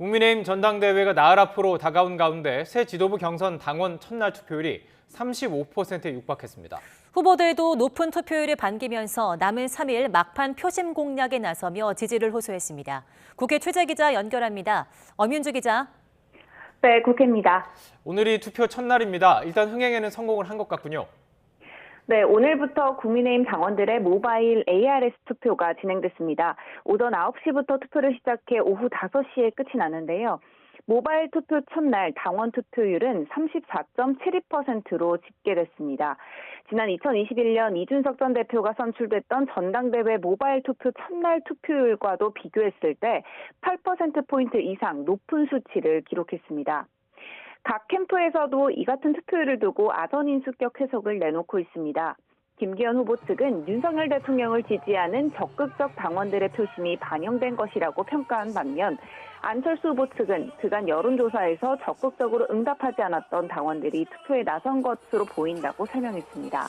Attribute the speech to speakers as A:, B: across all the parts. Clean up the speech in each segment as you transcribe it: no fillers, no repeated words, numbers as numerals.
A: 국민의힘 전당대회가 나흘 앞으로 다가온 가운데 새 지도부 경선 당원 첫날 투표율이 35%에 육박했습니다.
B: 후보들도 높은 투표율을 반기면서 남은 3일 막판 표심 공략에 나서며 지지를 호소했습니다. 국회 취재기자 연결합니다. 엄윤주 기자.
C: 네, 국회입니다.
A: 오늘이 투표 첫날입니다. 일단 흥행에는 성공을 한 것 같군요.
C: 네, 오늘부터 국민의힘 당원들의 모바일 ARS 투표가 진행됐습니다. 오전 9시부터 투표를 시작해 오후 5시에 끝이 나는데요. 모바일 투표 첫날 당원 투표율은 34.72%로 집계됐습니다. 지난 2021년 이준석 전 대표가 선출됐던 전당대회 모바일 투표 첫날 투표율과도 비교했을 때 8%포인트 이상 높은 수치를 기록했습니다. 각 캠프에서도 이 같은 투표율을 두고 아전인수격 해석을 내놓고 있습니다. 김기현 후보 측은 윤석열 대통령을 지지하는 적극적 당원들의 표심이 반영된 것이라고 평가한 반면 안철수 후보 측은 그간 여론조사에서 적극적으로 응답하지 않았던 당원들이 투표에 나선 것으로 보인다고 설명했습니다.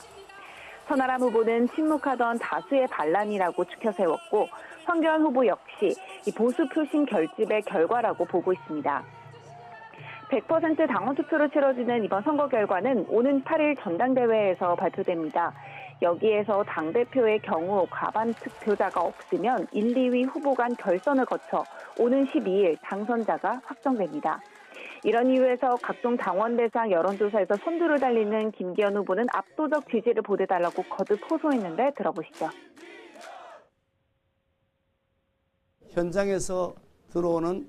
C: 천하람 후보는 침묵하던 다수의 반란이라고 추켜 세웠고 황교안 후보 역시 이 보수 표심 결집의 결과라고 보고 있습니다. 100% 당원 투표로 치러지는 이번 선거 결과는 오는 8일 전당대회에서 발표됩니다. 여기에서 당대표의 경우 과반 득표자가 없으면 1, 2위 후보 간 결선을 거쳐 오는 12일 당선자가 확정됩니다. 이런 이유에서 각종 당원 대상 여론조사에서 선두를 달리는 김기현 후보는 압도적 지지를 보내달라고 거듭 호소했는데 들어보시죠.
D: 현장에서 들어오는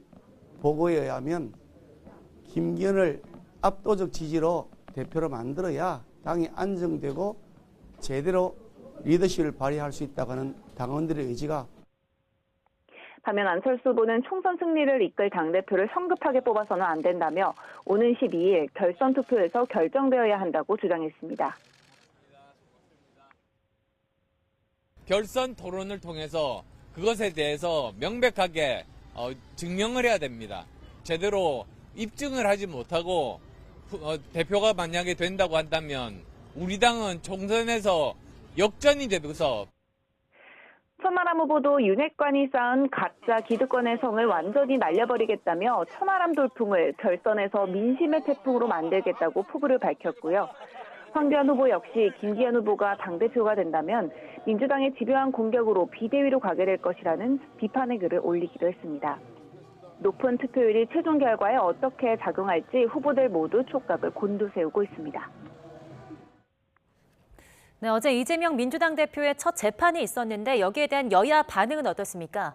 D: 보고에 의하면 김기현을 압도적 지지로 대표로 만들어야 당이 안정되고 제대로 리더십을 발휘할 수 있다고 하는 당원들의 의지가.
C: 반면 안철수 후보는 총선 승리를 이끌 당대표를 성급하게 뽑아서는 안 된다며 오는 12일 결선 투표에서 결정되어야 한다고 주장했습니다.
E: 결선 토론을 통해서 그것에 대해서 명백하게 증명을 해야 됩니다. 제대로 입증을 하지 못하고 대표가 만약에 된다고 한다면 우리 당은 총선에서 역전이 되면서.
C: 천하람 후보도 윤핵관이 쌓은 가짜 기득권의 성을 완전히 날려버리겠다며 천하람 돌풍을 결선에서 민심의 태풍으로 만들겠다고 포부를 밝혔고요. 황교안 후보 역시 김기현 후보가 당대표가 된다면 민주당의 집요한 공격으로 비대위로 가게 될 것이라는 비판의 글을 올리기도 했습니다. 높은 투표율이 최종 결과에 어떻게 작용할지 후보들 모두 촉각을 곤두세우고 있습니다.
B: 네, 어제 이재명 민주당 대표의 첫 재판이 있었는데 여기에 대한 여야 반응은 어떻습니까?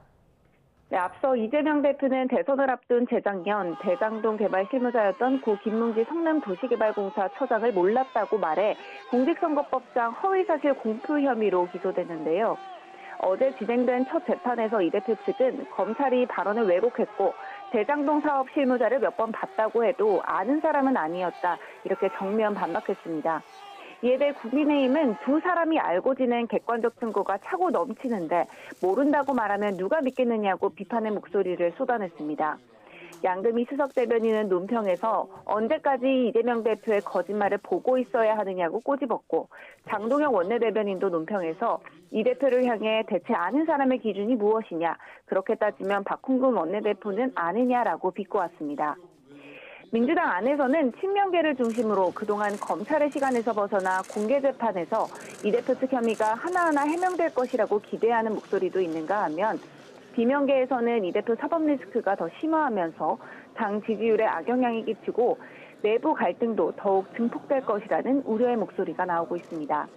C: 네, 앞서 이재명 대표는 대선을 앞둔 재작년 대장동 개발 실무자였던 고 김문기 성남도시개발공사 처장을 몰랐다고 말해 공직선거법상 허위사실 공표 혐의로 기소됐는데요. 어제 진행된 첫 재판에서 이 대표 측은 검찰이 발언을 왜곡했고 대장동 사업 실무자를 몇 번 봤다고 해도 아는 사람은 아니었다, 이렇게 정면 반박했습니다. 이에 대해 국민의힘은 두 사람이 알고 지낸 객관적 증거가 차고 넘치는데 모른다고 말하면 누가 믿겠느냐고 비판의 목소리를 쏟아냈습니다. 양금희 수석 대변인은 논평에서 언제까지 이재명 대표의 거짓말을 보고 있어야 하느냐고 꼬집었고, 장동영 원내대변인도 논평에서 이 대표를 향해 대체 아는 사람의 기준이 무엇이냐, 그렇게 따지면 박홍근 원내대표는 아느냐라고 비꼬았습니다. 민주당 안에서는 친명계를 중심으로 그동안 검찰의 시간에서 벗어나 공개 재판에서 이 대표 측 혐의가 하나하나 해명될 것이라고 기대하는 목소리도 있는가 하면 비명계에서는 이 대표 사법 리스크가 더 심화하면서 당 지지율에 악영향이 끼치고 내부 갈등도 더욱 증폭될 것이라는 우려의 목소리가 나오고 있습니다.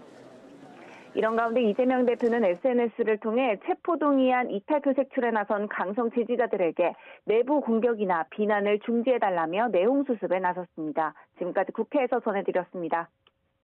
C: 이런 가운데 이재명 대표는 SNS를 통해 체포동의안 이탈 표색출에 나선 강성 지지자들에게 내부 공격이나 비난을 중지해달라며 내용 수습에 나섰습니다. 지금까지 국회에서 전해드렸습니다.